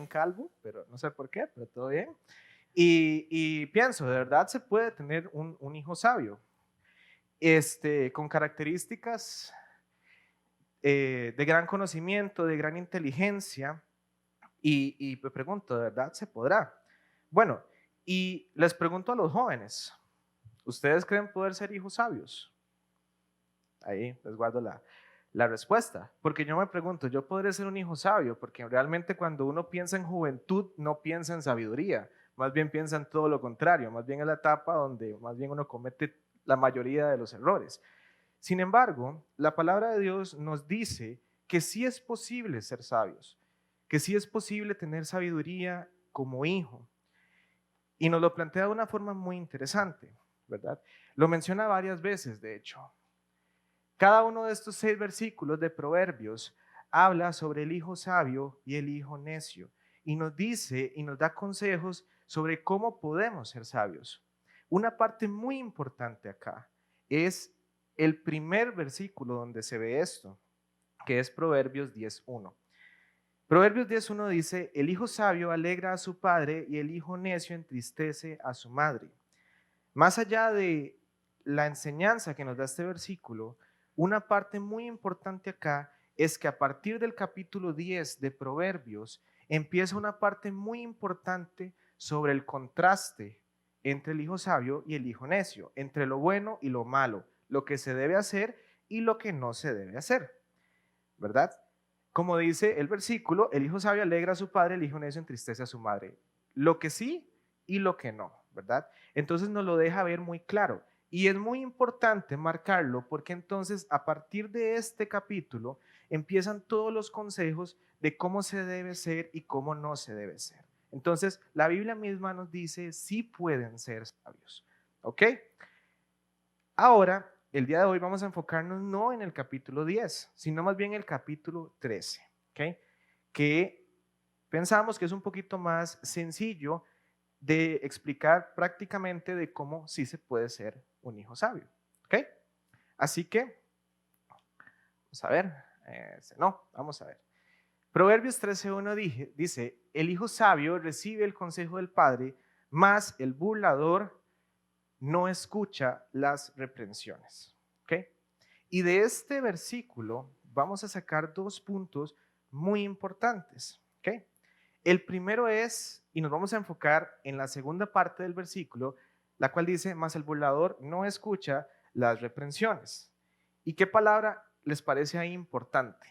bien calvo, pero no sé por qué, pero todo bien. Y pienso, de verdad se puede tener un hijo sabio, con características de gran conocimiento, de gran inteligencia, y me pregunto, ¿de verdad se podrá? Bueno, y les pregunto a los jóvenes, ¿ustedes creen poder ser hijos sabios? Ahí les guardo la respuesta, porque yo me pregunto, ¿yo podré ser un hijo sabio? Porque realmente cuando uno piensa en juventud, no piensa en sabiduría, más bien piensa en todo lo contrario, más bien en la etapa donde más bien uno comete la mayoría de los errores. Sin embargo, la palabra de Dios nos dice que sí es posible ser sabios, que sí es posible tener sabiduría como hijo. Y nos lo plantea de una forma muy interesante, ¿verdad? Lo menciona varias veces, de hecho. Cada uno de estos 6 versículos de Proverbios habla sobre el hijo sabio y el hijo necio y nos dice y nos da consejos sobre cómo podemos ser sabios. Una parte muy importante acá es el primer versículo donde se ve esto, que es Proverbios 10:1. Proverbios 10:1 dice, el hijo sabio alegra a su padre y el hijo necio entristece a su madre. Más allá de la enseñanza que nos da este versículo, una parte muy importante acá es que a partir del capítulo 10 de Proverbios empieza una parte muy importante sobre el contraste entre el hijo sabio y el hijo necio, entre lo bueno y lo malo, lo que se debe hacer y lo que no se debe hacer, ¿verdad? Como dice el versículo, el hijo sabio alegra a su padre, el hijo necio entristece a su madre. Lo que sí y lo que no, ¿verdad? Entonces nos lo deja ver muy claro. Y es muy importante marcarlo porque entonces a partir de este capítulo empiezan todos los consejos de cómo se debe ser y cómo no se debe ser. Entonces la Biblia misma nos dice si pueden ser sabios. ¿Ok? Ahora, el día de hoy vamos a enfocarnos no en el capítulo 10, sino más bien el capítulo 13, ¿ok? Que pensamos que es un poquito más sencillo de explicar prácticamente de cómo sí se puede ser un hijo sabio, ¿ok? Así que, vamos a ver, vamos a ver. Proverbios 13:1 dice, el hijo sabio recibe el consejo del padre, mas el burlador no escucha las reprensiones. ¿Ok? Y de este versículo vamos a sacar 2 puntos muy importantes. ¿Ok? El primero es, y nos vamos a enfocar en la segunda parte del versículo, la cual dice, mas el burlador no escucha las reprensiones. ¿Y qué palabra les parece ahí importante?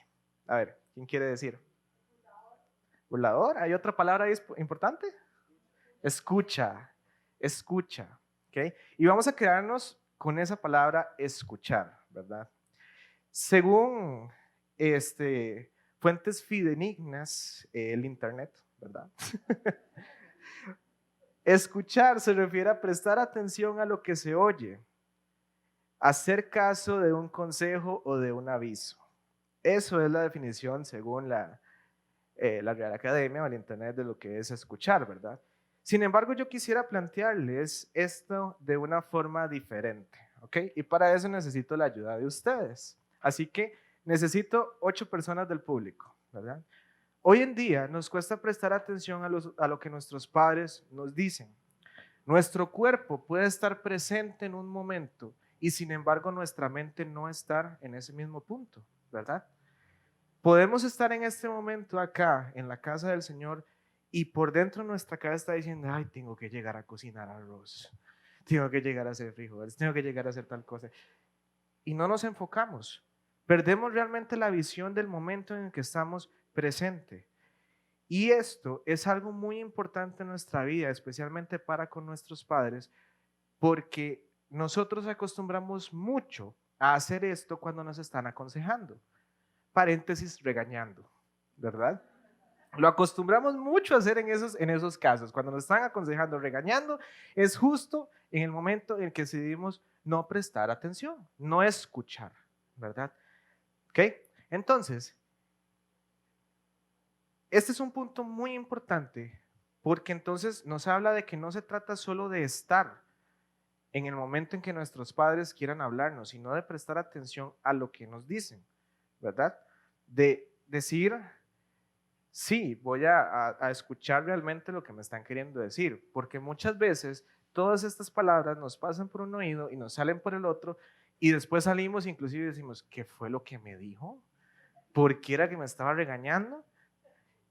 A ver, ¿quién quiere decir? Burlador. ¿Hay otra palabra ahí importante? Escucha, escucha, ¿ok? Y vamos a quedarnos con esa palabra escuchar, ¿verdad? Según fuentes fidedignas, el Internet, ¿verdad? Escuchar se refiere a prestar atención a lo que se oye, hacer caso de un consejo o de un aviso. Eso es la definición según la Real Academia o el Internet de lo que es escuchar, ¿verdad? Sin embargo, yo quisiera plantearles esto de una forma diferente, ¿ok? Y para eso necesito la ayuda de ustedes. Así que necesito 8 personas del público, ¿verdad? Hoy en día nos cuesta prestar atención a lo que nuestros padres nos dicen. Nuestro cuerpo puede estar presente en un momento y sin embargo nuestra mente no estar en ese mismo punto, ¿verdad? Podemos estar en este momento acá, en la casa del Señor, y por dentro nuestra cabeza está diciendo, ay, tengo que llegar a cocinar arroz, tengo que llegar a hacer frijoles, tengo que llegar a hacer tal cosa. Y no nos enfocamos. Perdemos realmente la visión del momento en el que estamos presente. Y esto es algo muy importante en nuestra vida, especialmente para con nuestros padres, porque nosotros acostumbramos mucho a hacer esto cuando nos están aconsejando. Paréntesis, regañando, ¿verdad? Lo acostumbramos mucho a hacer en esos casos. Cuando nos están aconsejando, regañando, es justo en el momento en el que decidimos no prestar atención, no escuchar, ¿verdad? ¿Ok? Entonces, este es un punto muy importante porque entonces nos habla de que no se trata solo de estar en el momento en que nuestros padres quieran hablarnos, sino de prestar atención a lo que nos dicen, ¿verdad? De decir, sí, voy a escuchar realmente lo que me están queriendo decir, porque muchas veces todas estas palabras nos pasan por un oído y nos salen por el otro, y después salimos inclusive y decimos, ¿qué fue lo que me dijo? ¿Por qué era que me estaba regañando?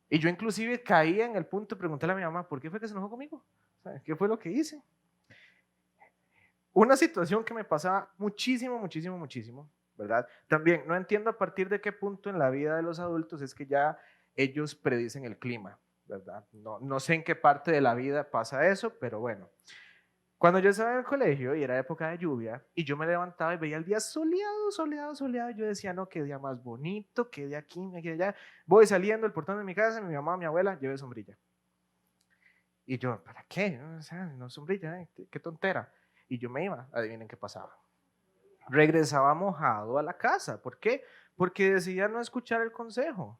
Y yo inclusive caía en el punto de preguntarle a mi mamá, ¿por qué fue que se enojó conmigo? O sea, ¿qué fue lo que hice? Una situación que me pasaba muchísimo, muchísimo, muchísimo, ¿verdad? También no entiendo a partir de qué punto en la vida de los adultos es que ya ellos predicen el clima, ¿verdad? No sé en qué parte de la vida pasa eso, pero bueno. Cuando yo estaba en el colegio y era época de lluvia y yo me levantaba y veía el día soleado, soleado, soleado, yo decía, no, qué día más bonito, qué día aquí, qué día allá. Voy saliendo del portón de mi casa, mi mamá, mi abuela, lleve sombrilla. Y yo, ¿para qué? O sea, no sombrilla, qué tontera. Y yo me iba, adivinen qué pasaba. Regresaba mojado a la casa. ¿Por qué? Porque decidía no escuchar el consejo.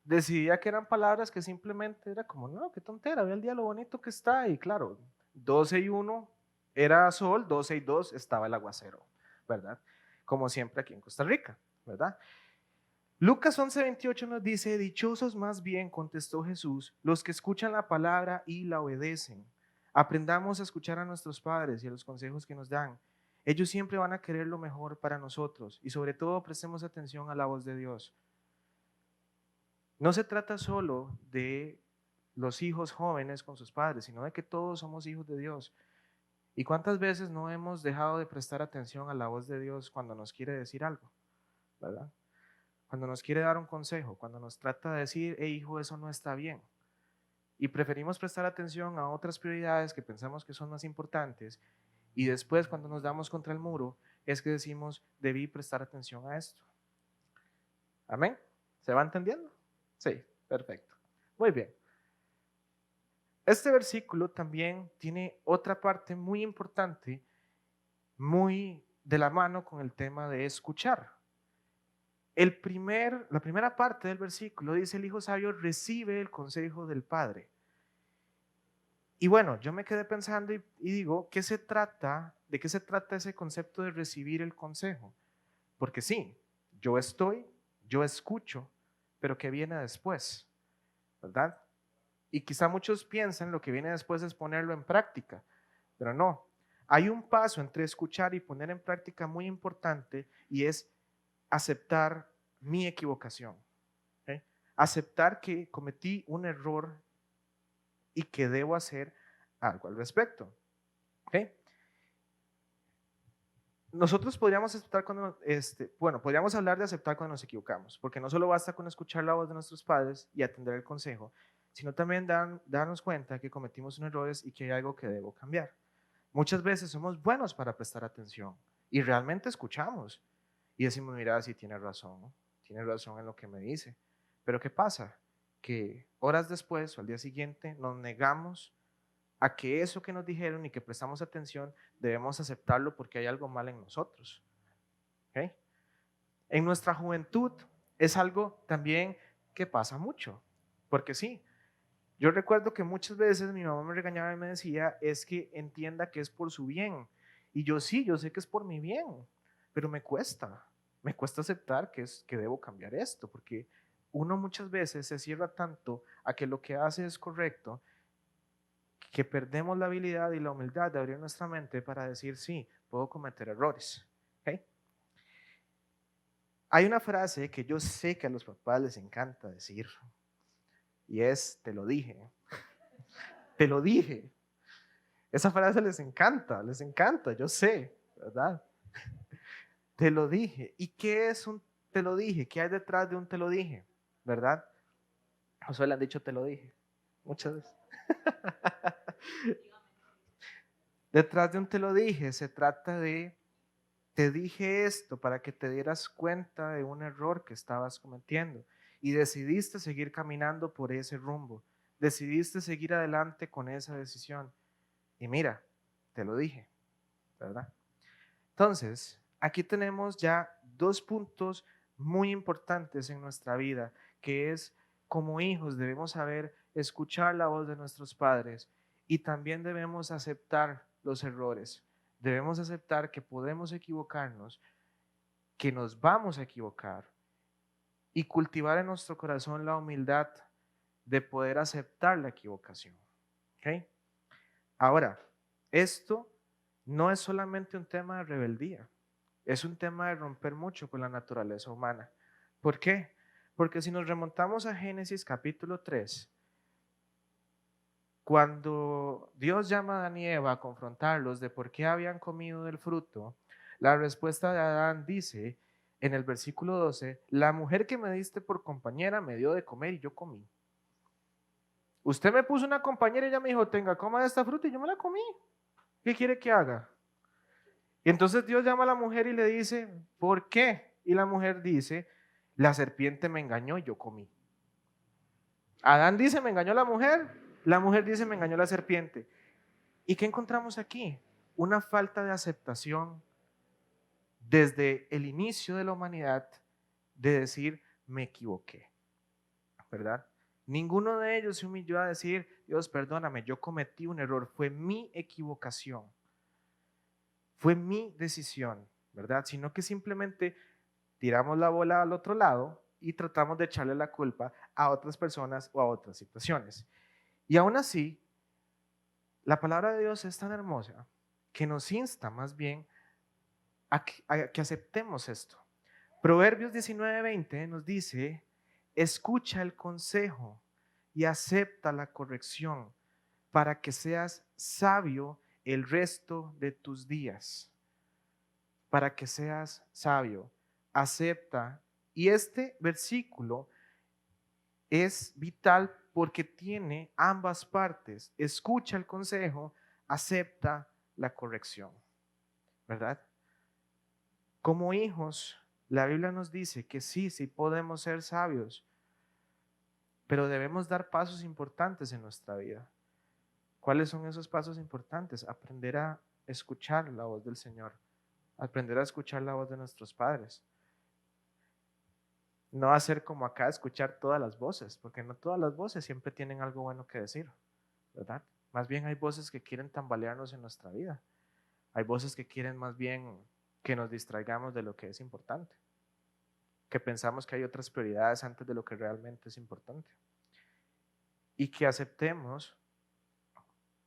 Decidía que eran palabras que simplemente era como, no, qué tontera, ve el día lo bonito que está. Y claro, 12:01 era sol, 12:02 estaba el aguacero, ¿verdad? Como siempre aquí en Costa Rica, ¿verdad? Lucas 11:28 nos dice, dichosos más bien, contestó Jesús, los que escuchan la palabra y la obedecen. Aprendamos a escuchar a nuestros padres y a los consejos que nos dan. Ellos siempre van a querer lo mejor para nosotros y sobre todo prestemos atención a la voz de Dios. No se trata solo de los hijos jóvenes con sus padres, sino de que todos somos hijos de Dios. ¿Y cuántas veces no hemos dejado de prestar atención a la voz de Dios cuando nos quiere decir algo, ¿verdad? Cuando nos quiere dar un consejo, cuando nos trata de decir, hey hijo, eso no está bien. Y preferimos prestar atención a otras prioridades que pensamos que son más importantes. Y después, cuando nos damos contra el muro, es que decimos, debí prestar atención a esto. ¿Amén? ¿Se va entendiendo? Sí, perfecto. Muy bien. Este versículo también tiene otra parte muy importante, muy de la mano con el tema de escuchar. La primera parte del versículo dice, el hijo sabio recibe el consejo del padre. Y bueno, yo me quedé pensando y digo, ¿de qué se trata ese concepto de recibir el consejo? Porque sí, yo escucho, pero ¿qué viene después? ¿Verdad? Y quizá muchos piensan lo que viene después es ponerlo en práctica, pero no. Hay un paso entre escuchar y poner en práctica muy importante y es aceptar mi equivocación. ¿Okay? Aceptar que cometí un error y que debo hacer algo al respecto. ¿Okay? Nosotros podríamos aceptar podríamos hablar de aceptar cuando nos equivocamos, porque no solo basta con escuchar la voz de nuestros padres y atender el consejo, sino también darnos cuenta que cometimos unos errores y que hay algo que debo cambiar. Muchas veces somos buenos para prestar atención y realmente escuchamos y decimos, mira, sí tiene razón en lo que me dice. Pero ¿qué pasa? Que horas después o al día siguiente nos negamos a que eso que nos dijeron y que prestamos atención debemos aceptarlo porque hay algo mal en nosotros. ¿Okay? En nuestra juventud es algo también que pasa mucho, porque sí, yo recuerdo que muchas veces mi mamá me regañaba y me decía, es que entienda que es por su bien. Y yo sí, yo sé que es por mi bien, pero me cuesta aceptar que debo cambiar esto, porque uno muchas veces se cierra tanto a que lo que hace es correcto, que perdemos la habilidad y la humildad de abrir nuestra mente para decir, sí, puedo cometer errores. ¿Okay? Hay una frase que yo sé que a los papás les encanta decir y es, te lo dije, te lo dije. Esa frase les encanta, yo sé, ¿verdad? Te lo dije. ¿Y qué es un te lo dije? ¿Qué hay detrás de un te lo dije? ¿Verdad? A Josué le han dicho te lo dije muchas veces. Detrás de un te lo dije se trata de te dije esto para que te dieras cuenta de un error que estabas cometiendo y decidiste seguir caminando por ese rumbo. Decidiste seguir adelante con esa decisión. Y mira, te lo dije, ¿verdad? Entonces, aquí tenemos ya dos puntos muy importantes en nuestra vida, que es como hijos debemos saber escuchar la voz de nuestros padres y también debemos aceptar los errores. Debemos aceptar que podemos equivocarnos, que nos vamos a equivocar y cultivar en nuestro corazón la humildad de poder aceptar la equivocación. ¿Ok? Ahora, esto no es solamente un tema de rebeldía, es un tema de romper mucho con la naturaleza humana. ¿Por qué? Porque si nos remontamos a Génesis capítulo 3, cuando Dios llama a Adán y Eva a confrontarlos de por qué habían comido del fruto, la respuesta de Adán dice en el versículo 12, la mujer que me diste por compañera me dio de comer y yo comí. Usted me puso una compañera y ella me dijo, tenga, coma de esta fruta y yo me la comí. ¿Qué quiere que haga? Y entonces Dios llama a la mujer y le dice, ¿por qué? Y la mujer dice, la serpiente me engañó y yo comí. Adán dice, me engañó la mujer dice, me engañó la serpiente. ¿Y qué encontramos aquí? Una falta de aceptación desde el inicio de la humanidad de decir, me equivoqué, ¿verdad? Ninguno de ellos se humilló a decir, Dios, perdóname, yo cometí un error, fue mi equivocación, fue mi decisión, ¿verdad? Sino que simplemente tiramos la bola al otro lado y tratamos de echarle la culpa a otras personas o a otras situaciones. Y aún así, la palabra de Dios es tan hermosa que nos insta más bien a que aceptemos esto. Proverbios 19:20 nos dice, escucha el consejo y acepta la corrección para que seas sabio el resto de tus días. Para que seas sabio, acepta. Y este versículo es vital porque tiene ambas partes. Escucha el consejo, acepta la corrección, ¿verdad? Como hijos, la Biblia nos dice que sí, sí podemos ser sabios, pero debemos dar pasos importantes en nuestra vida. ¿Cuáles son esos pasos importantes? Aprender a escuchar la voz del Señor, aprender a escuchar la voz de nuestros padres. No hacer como acá, escuchar todas las voces, porque no todas las voces siempre tienen algo bueno que decir, ¿verdad? Más bien hay voces que quieren tambalearnos en nuestra vida. Hay voces que quieren más bien que nos distraigamos de lo que es importante, que pensamos que hay otras prioridades antes de lo que realmente es importante. Y que aceptemos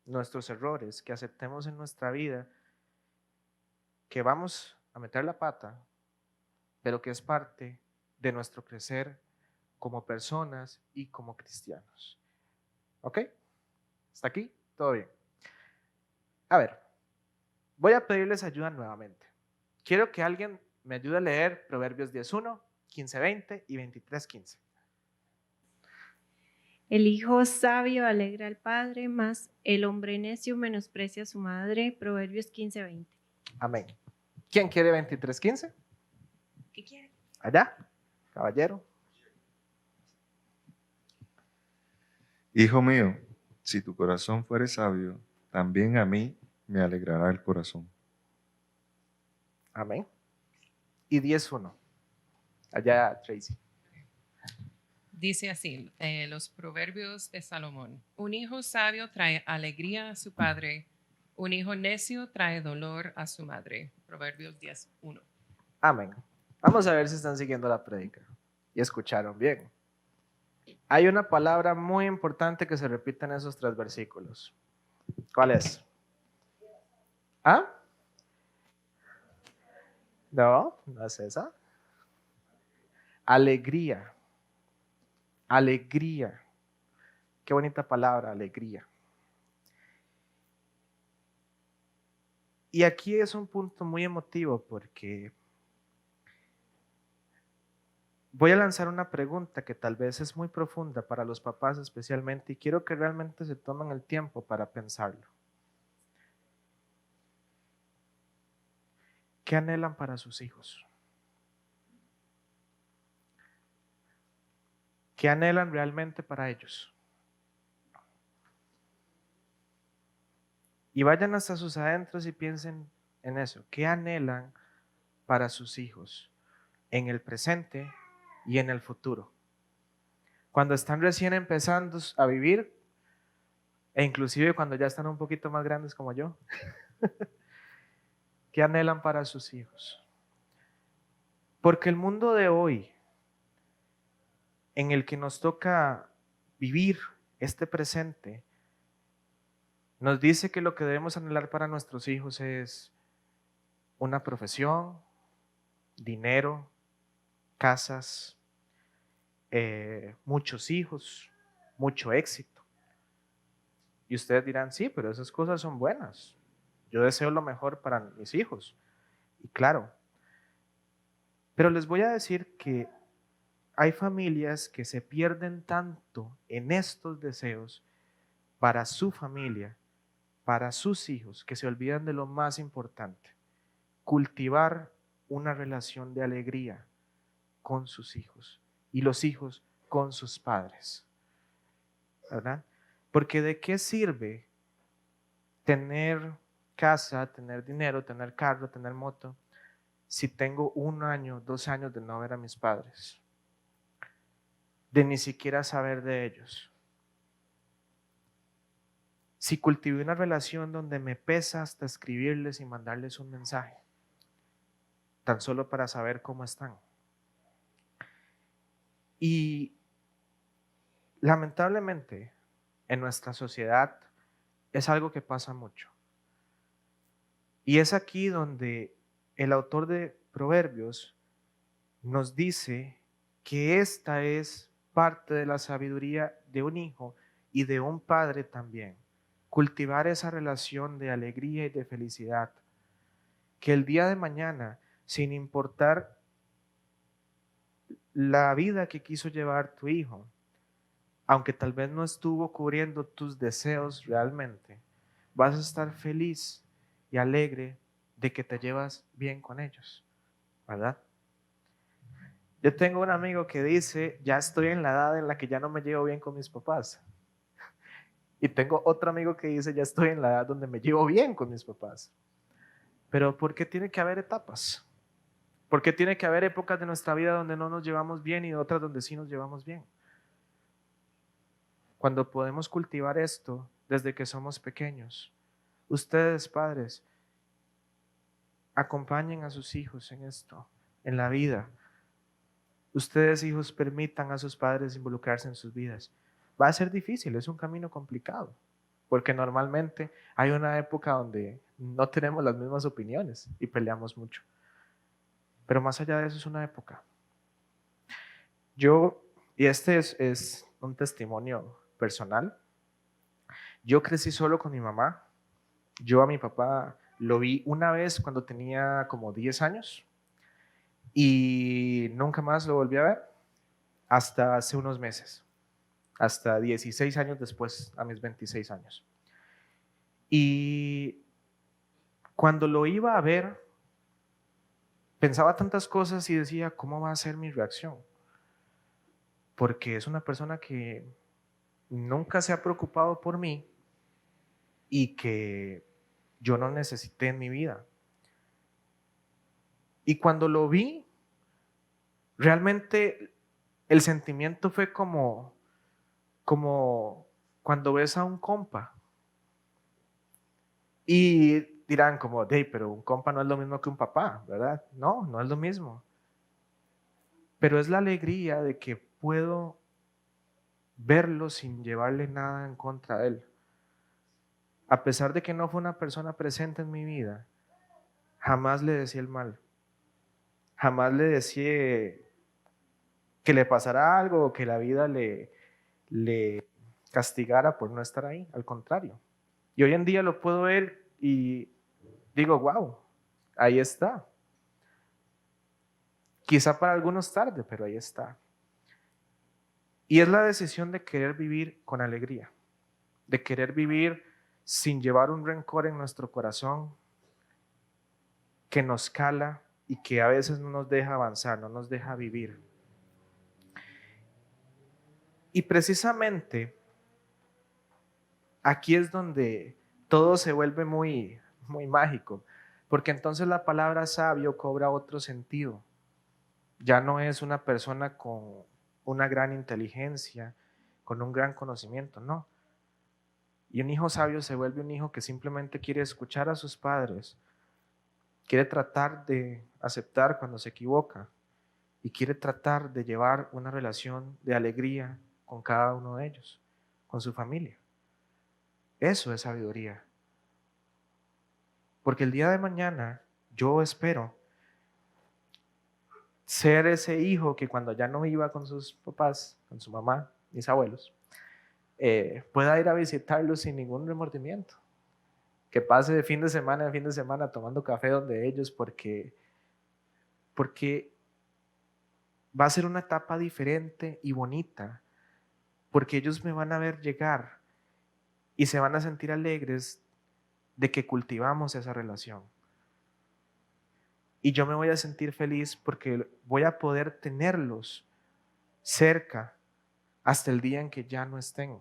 nuestros errores, que aceptemos en nuestra vida que vamos a meter la pata, pero que es parte de nuestro crecer como personas y como cristianos. ¿Ok? ¿Hasta aquí? ¿Todo bien? A ver, voy a pedirles ayuda nuevamente. Quiero que alguien me ayude a leer Proverbios 10:1, 15:20 y 23:15. El hijo sabio alegra al padre, mas el hombre necio menosprecia a su madre. Proverbios 15:20. Amén. ¿Quién quiere 23:15? ¿Qué quiere? Allá, caballero. Hijo mío, si tu corazón fuere sabio, también a mí me alegrará el corazón. Amén. Y 10:1. Allá, Tracy. Dice así, los proverbios de Salomón. Un hijo sabio trae alegría a su padre, un hijo necio trae dolor a su madre. Proverbios 10:1. Amén. Vamos a ver si están siguiendo la prédica y escucharon bien. Hay una palabra muy importante que se repite en esos 3 versículos. ¿Cuál es? ¿Ah? No, no es esa. Alegría. Alegría. Qué bonita palabra, alegría. Y aquí es un punto muy emotivo porque voy a lanzar una pregunta que tal vez es muy profunda para los papás especialmente y quiero que realmente se tomen el tiempo para pensarlo. ¿Qué anhelan para sus hijos? ¿Qué anhelan realmente para ellos? Y vayan hasta sus adentros y piensen en eso. ¿Qué anhelan para sus hijos en el presente y en el futuro? Cuando están recién empezando a vivir, e inclusive cuando ya están un poquito más grandes como yo, ¿qué anhelan para sus hijos? Porque el mundo de hoy, en el que nos toca vivir este presente, nos dice que lo que debemos anhelar para nuestros hijos es una profesión, dinero, casas, muchos hijos, mucho éxito. Y ustedes dirán, sí, pero esas cosas son buenas. Yo deseo lo mejor para mis hijos. Y claro, pero les voy a decir que hay familias que se pierden tanto en estos deseos para su familia, para sus hijos, que se olvidan de lo más importante: cultivar una relación de alegría con sus hijos y los hijos con sus padres, ¿verdad? Porque ¿de qué sirve tener casa, tener dinero, tener carro, tener moto, si tengo 1 año, 2 años de no ver a mis padres, de ni siquiera saber de ellos? Si cultivé una relación donde me pesa hasta escribirles y mandarles un mensaje, tan solo para saber cómo están. Y lamentablemente en nuestra sociedad es algo que pasa mucho. Y es aquí donde el autor de Proverbios nos dice que esta es parte de la sabiduría de un hijo y de un padre también. Cultivar esa relación de alegría y de felicidad. Que el día de mañana, sin importar la vida que quiso llevar tu hijo, aunque tal vez no estuvo cubriendo tus deseos realmente, vas a estar feliz y alegre de que te llevas bien con ellos, ¿verdad? Yo tengo un amigo que dice, ya estoy en la edad en la que ya no me llevo bien con mis papás. Y tengo otro amigo que dice, ya estoy en la edad donde me llevo bien con mis papás. Pero ¿por qué tiene que haber etapas? ¿Por qué tiene que haber épocas de nuestra vida donde no nos llevamos bien y otras donde sí nos llevamos bien? Cuando podemos cultivar esto desde que somos pequeños. Ustedes, padres, acompañen a sus hijos en esto, en la vida. Ustedes, hijos, permitan a sus padres involucrarse en sus vidas. Va a ser difícil, es un camino complicado, porque normalmente hay una época donde no tenemos las mismas opiniones y peleamos mucho. Pero más allá de eso es una época. Y este es un testimonio personal. Yo crecí solo con mi mamá. Yo a mi papá lo vi una vez cuando tenía como 10 años y nunca más lo volví a ver hasta hace unos meses, hasta 16 años después, a mis 26 años. Y cuando lo iba a ver, pensaba tantas cosas y decía, ¿cómo va a ser mi reacción? Porque es una persona que nunca se ha preocupado por mí y que yo no necesité en mi vida. Y cuando lo vi, realmente el sentimiento fue como cuando ves a un compa. Y dirán como, pero un compa no es lo mismo que un papá, ¿verdad? No, no es lo mismo. Pero es la alegría de que puedo verlo sin llevarle nada en contra de él. A pesar de que no fue una persona presente en mi vida, jamás le decía el mal. Jamás le decía que le pasara algo o que la vida le castigara por no estar ahí. Al contrario. Y hoy en día lo puedo ver y digo, wow, ahí está. Quizá para algunos tarde, pero ahí está. Y es la decisión de querer vivir con alegría, de querer vivir sin llevar un rencor en nuestro corazón que nos cala y que a veces no nos deja avanzar, no nos deja vivir. Y precisamente aquí es donde todo se vuelve muy, muy mágico, porque entonces la palabra sabio cobra otro sentido. Ya no es una persona con una gran inteligencia, con un gran conocimiento, no. Y un hijo sabio se vuelve un hijo que simplemente quiere escuchar a sus padres, quiere tratar de aceptar cuando se equivoca y quiere tratar de llevar una relación de alegría con cada uno de ellos, con su familia. Eso es sabiduría. Porque el día de mañana yo espero ser ese hijo que cuando ya no iba con sus papás, con su mamá, mis abuelos, pueda ir a visitarlos sin ningún remordimiento. Que pase de fin de semana en fin de semana tomando café donde ellos porque va a ser una etapa diferente y bonita, porque ellos me van a ver llegar y se van a sentir alegres de que cultivamos esa relación. Y yo me voy a sentir feliz porque voy a poder tenerlos cerca hasta el día en que ya no estén.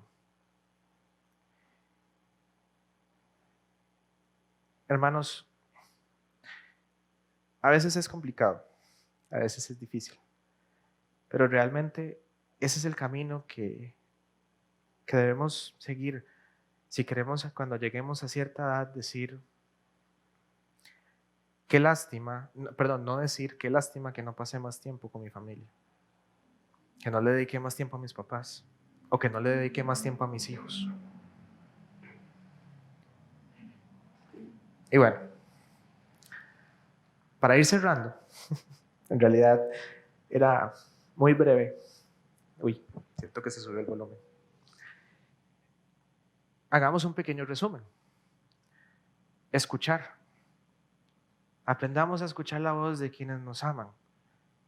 Hermanos, a veces es complicado, a veces es difícil, pero realmente ese es el camino que debemos seguir si queremos cuando lleguemos a cierta edad decir, qué lástima, perdón, no decir qué lástima que no pasé más tiempo con mi familia, que no le dediqué más tiempo a mis papás o que no le dediqué más tiempo a mis hijos. Y bueno, para ir cerrando, en realidad era muy breve. Uy, siento que se subió el volumen. Hagamos un pequeño resumen. Escuchar. Aprendamos a escuchar la voz de quienes nos aman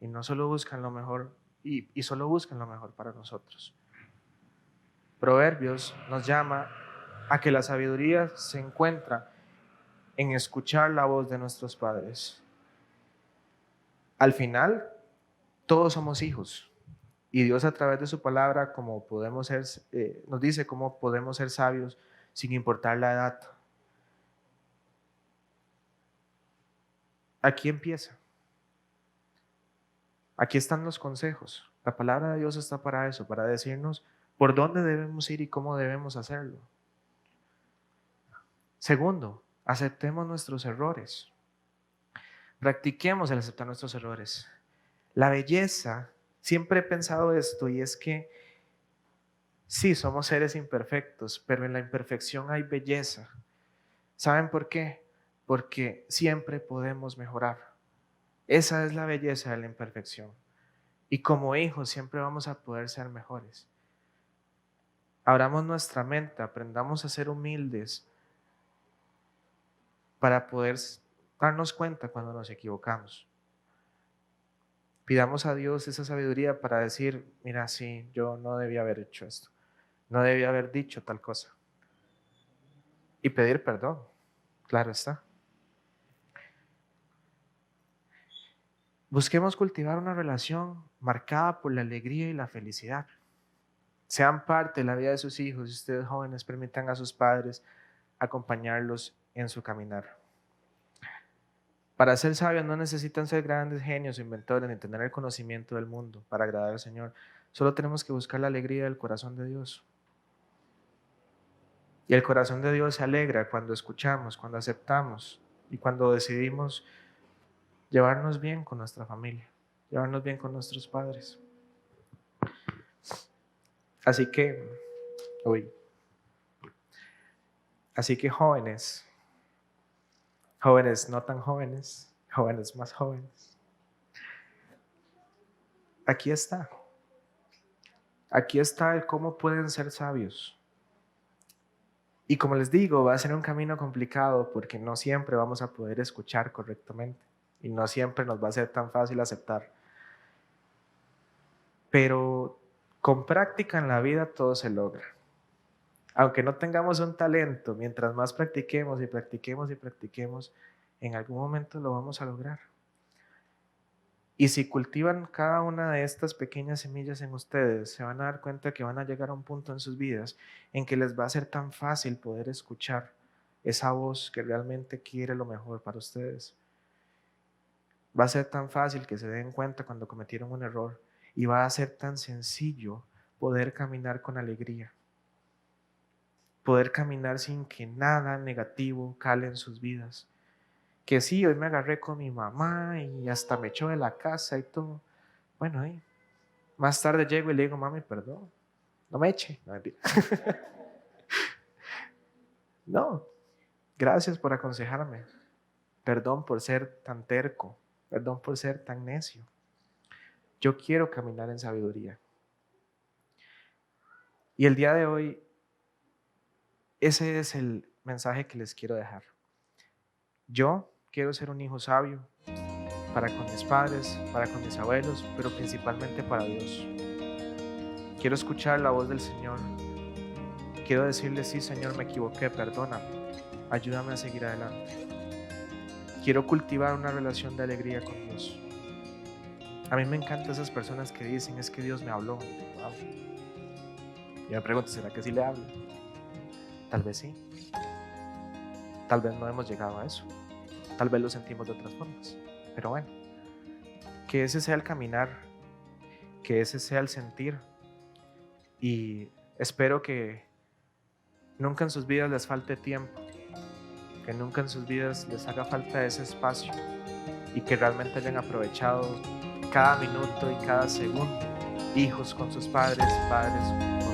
y no solo buscan lo mejor y solo buscan lo mejor para nosotros. Proverbios nos llama a que la sabiduría se encuentra en escuchar la voz de nuestros padres. Al final, todos somos hijos y Dios a través de su palabra nos dice cómo podemos ser sabios sin importar la edad. Aquí empieza. Aquí están los consejos. La palabra de Dios está para eso, para decirnos por dónde debemos ir y cómo debemos hacerlo. Segundo, aceptemos nuestros errores. Practiquemos el aceptar nuestros errores. La belleza, siempre he pensado esto, y es que sí, somos seres imperfectos, pero en la imperfección hay belleza. ¿Saben por qué? Porque siempre podemos mejorar. Esa es la belleza de la imperfección. Y como hijos siempre vamos a poder ser mejores. Abramos nuestra mente, aprendamos a ser humildes para poder darnos cuenta cuando nos equivocamos. Pidamos a Dios esa sabiduría para decir, mira, sí, yo no debía haber hecho esto, no debía haber dicho tal cosa. Y pedir perdón, claro está. Busquemos cultivar una relación marcada por la alegría y la felicidad. Sean parte de la vida de sus hijos y ustedes jóvenes permitan a sus padres acompañarlos en su caminar. Para ser sabios no necesitan ser grandes genios o inventores ni tener el conocimiento del mundo para agradar al Señor. Solo tenemos que buscar la alegría del corazón de Dios. Y el corazón de Dios se alegra cuando escuchamos, cuando aceptamos y cuando decidimos llevarnos bien con nuestra familia, llevarnos bien con nuestros padres. Así que jóvenes no tan jóvenes, jóvenes más jóvenes. Aquí está el cómo pueden ser sabios. Y como les digo, va a ser un camino complicado porque no siempre vamos a poder escuchar correctamente y no siempre nos va a ser tan fácil aceptar. Pero con práctica en la vida todo se logra. Aunque no tengamos un talento, mientras más practiquemos y practiquemos y practiquemos, en algún momento lo vamos a lograr. Y si cultivan cada una de estas pequeñas semillas en ustedes, se van a dar cuenta que van a llegar a un punto en sus vidas en que les va a ser tan fácil poder escuchar esa voz que realmente quiere lo mejor para ustedes. Va a ser tan fácil que se den cuenta cuando cometieron un error y va a ser tan sencillo poder caminar con alegría. Poder caminar sin que nada negativo cale en sus vidas. Que sí, hoy me agarré con mi mamá y hasta me echó de la casa y todo. Bueno, más tarde llego y le digo, mami, perdón. No me eche. No, mentira. No, gracias por aconsejarme. Perdón por ser tan terco. Perdón por ser tan necio. Yo quiero caminar en sabiduría. Y el día de hoy, ese es el mensaje que les quiero dejar. Yo quiero ser un hijo sabio para con mis padres, para con mis abuelos, pero principalmente para Dios. Quiero escuchar la voz del Señor. Quiero decirle, sí, Señor, me equivoqué, perdóname. Ayúdame a seguir adelante. Quiero cultivar una relación de alegría con Dios. A mí me encantan esas personas que dicen, es que Dios me habló. Wow. Y me pregunto, ¿será que sí le habla? Tal vez sí. Tal vez no hemos llegado a eso. Tal vez lo sentimos de otras formas. Pero bueno, que ese sea el caminar, que ese sea el sentir. Y espero que nunca en sus vidas les falte tiempo, que nunca en sus vidas les haga falta ese espacio y que realmente hayan aprovechado cada minuto y cada segundo, hijos con sus padres, padres con